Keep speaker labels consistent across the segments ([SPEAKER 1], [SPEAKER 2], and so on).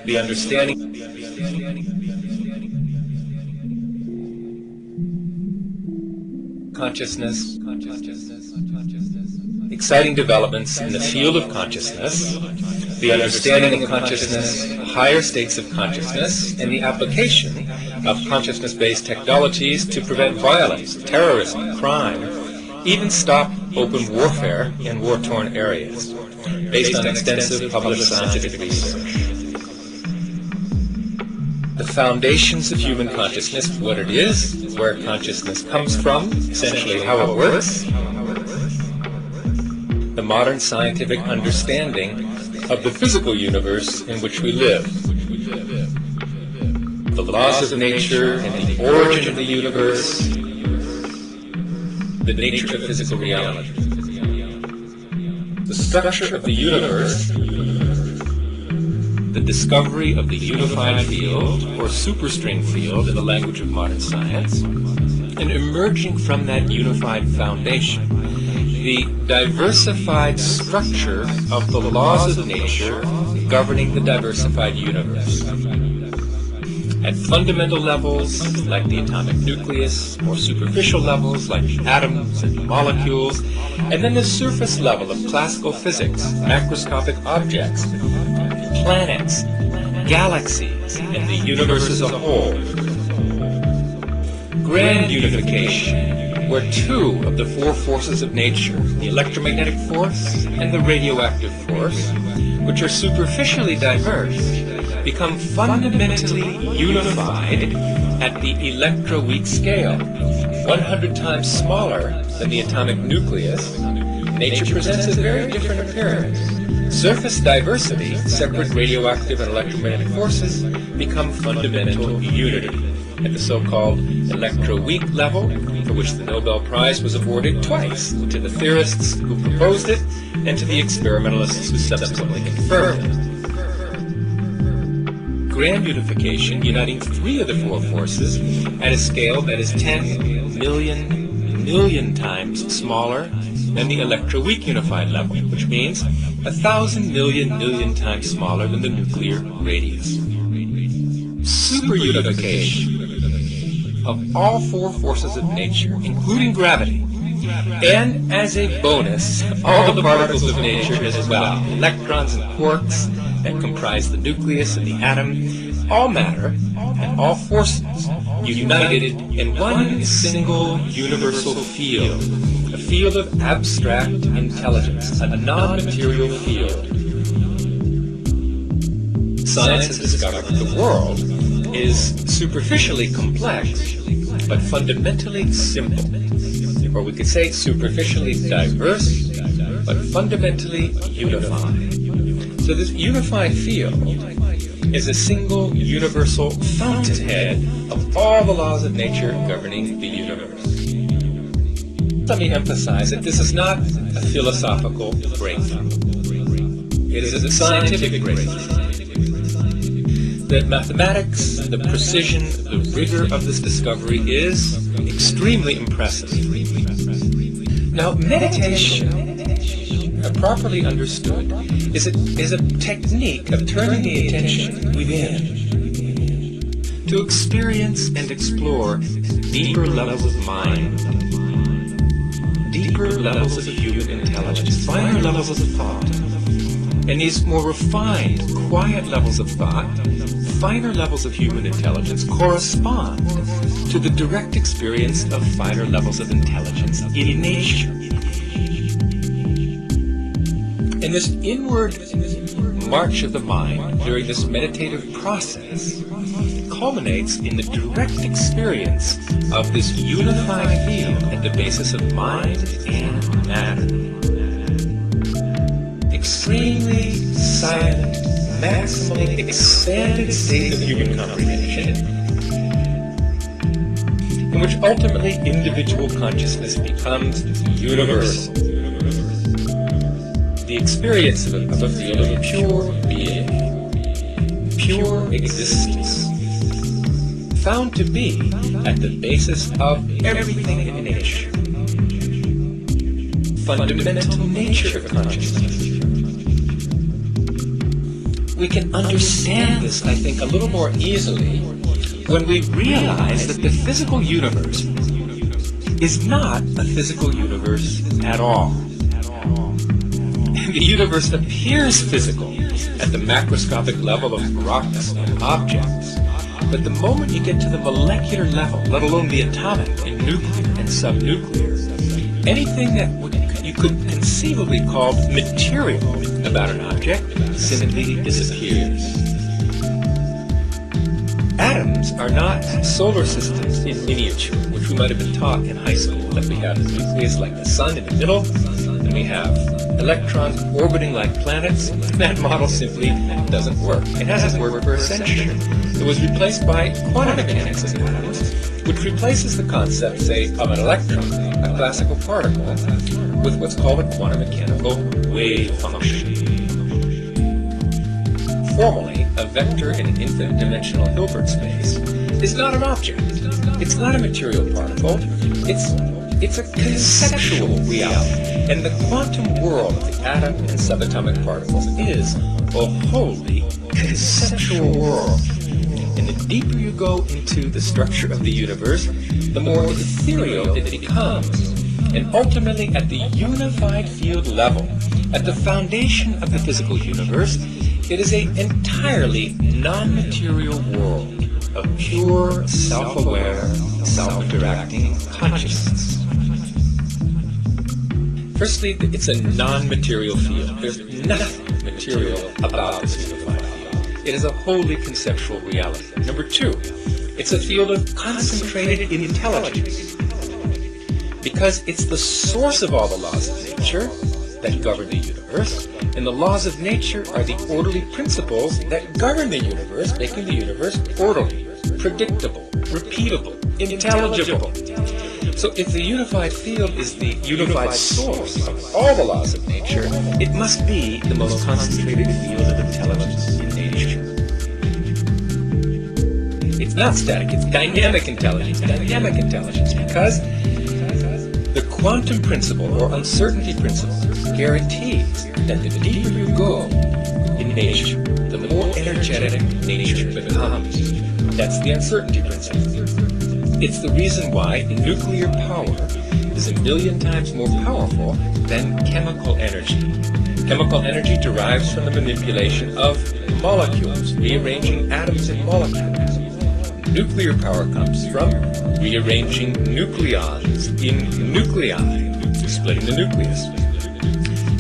[SPEAKER 1] the understanding, consciousness, exciting developments in the field of consciousness, the understanding of consciousness, higher states of consciousness, and the application of consciousness-based technologies to prevent violence, terrorism, crime, even stop open warfare in war-torn areas, based on extensive published scientific research. The foundations of human consciousness, what it is, where consciousness comes from, essentially how it works, the modern scientific understanding of the physical universe in which we live, the laws of nature and the origin of the universe, the nature of physical reality, the structure of the universe, the discovery of the unified field, or superstring field in the language of modern science, and emerging from that unified foundation, the diversified structure of the laws of nature governing the diversified universe. At fundamental levels, like the atomic nucleus, more superficial levels, like atoms and molecules, and then the surface level of classical physics, macroscopic objects, planets, galaxies, and the universe as a whole. Grand unification, where two of the four forces of nature, the electromagnetic force and the radioactive force, which are superficially diverse, become fundamentally unified at the electroweak scale, 100 times smaller than the atomic nucleus. Nature presents a very different appearance. Surface diversity, separate radioactive and electromagnetic forces, become fundamental unity at the so-called electroweak level, for which the Nobel Prize was awarded twice, to the theorists who proposed it and to the experimentalists who subsequently confirmed it. Grand unification, uniting three of the four forces at a scale that is 10 million times smaller than the electroweak unified level, which means 1,000 million times smaller than the nuclear radius. Super unification of all four forces of nature, including gravity, and as a bonus, all the particles of nature as well, electrons and quarks that comprise the nucleus and the atom, all matter and all forces united in one single universal field, a field of abstract intelligence, a non-material field. Science has discovered the world is superficially complex, but fundamentally simple. Or we could say superficially diverse, but fundamentally unified. So this unified field is a single universal fountainhead of all the laws of nature governing the universe. Let me emphasize that this is not a philosophical breakthrough. It is a scientific breakthrough. The mathematics, the precision, the rigor of this discovery is extremely impressive. Now, meditation, properly understood, is a technique of turning the attention within to experience and explore deeper levels of mind, deeper levels of human intelligence, finer levels of thought. And these more refined, quiet levels of thought, finer levels of human intelligence correspond to the direct experience of finer levels of intelligence in nature. And this inward march of the mind during this meditative process culminates in the direct experience of this unified field at the basis of mind and matter. Extremely silent, maximally expanded state of human comprehension, in which ultimately individual consciousness becomes universal. The experience of a field of pure being, pure existence, found to be at the basis of everything in nature. Fundamental nature of consciousness. we can understand this, I think, a little more easily when we realize that the physical universe is not a physical universe at all. The universe appears physical at the macroscopic level of rocks and objects, but the moment you get to the molecular level, let alone the atomic and nuclear and subnuclear, anything that you could conceivably call material about an object simply disappears. Atoms are not solar systems in miniature, which we might have been taught in high school, that we have the nucleus like the sun in the middle, and we have electrons orbiting like planets. That model simply doesn't work. It hasn't worked for a century. It was replaced by quantum mechanics of atoms, which replaces the concept, say, of an electron, a classical particle, with what's called a quantum mechanical wave function. Formally, a vector in an infinite-dimensional Hilbert space is not an object. It's not a material particle. It's a conceptual reality. And the quantum world of the atom and subatomic particles is a wholly conceptual world. And the deeper you go into the structure of the universe, the more ethereal it becomes. And ultimately, at the unified field level, at the foundation of the physical universe, it is an entirely non-material world of pure, self-aware, self-interacting consciousness. Firstly, it's a non-material field. There's nothing material about this unified field. It is a wholly conceptual reality. Number two, it's a field of concentrated intelligence, because it's the source of all the laws of nature that govern the universe, and the laws of nature are the orderly principles that govern the universe, making the universe orderly, predictable, repeatable, intelligible. So if the unified field is the unified source of all the laws of nature, it must be the most concentrated field of intelligence in nature. It's not static, it's dynamic intelligence. Dynamic intelligence, because the quantum principle, or uncertainty principle, guarantees that the deeper you go in nature, the more energetic nature becomes. That's the uncertainty principle. It's the reason why nuclear power is 1,000,000 times more powerful than chemical energy. Chemical energy derives from the manipulation of molecules, rearranging atoms in molecules. Nuclear power comes from rearranging nucleons in nuclei, splitting the nucleus.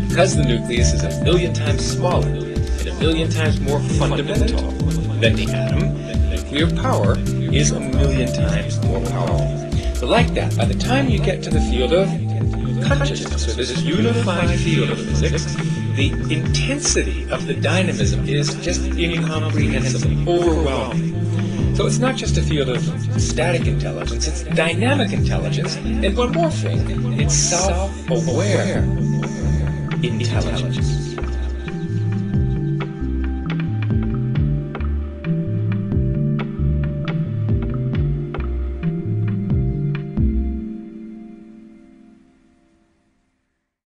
[SPEAKER 1] Because the nucleus is 1,000,000 times smaller and 1,000,000 times more fundamental than the atom, nuclear power is 1,000,000 times more powerful. So like that, by the time you get to the field of consciousness, or this unified field of physics, the intensity of the dynamism is just incomprehensible, overwhelming. So it's not just a field of static intelligence, it's dynamic intelligence, and one more thing, it's self-aware intelligence.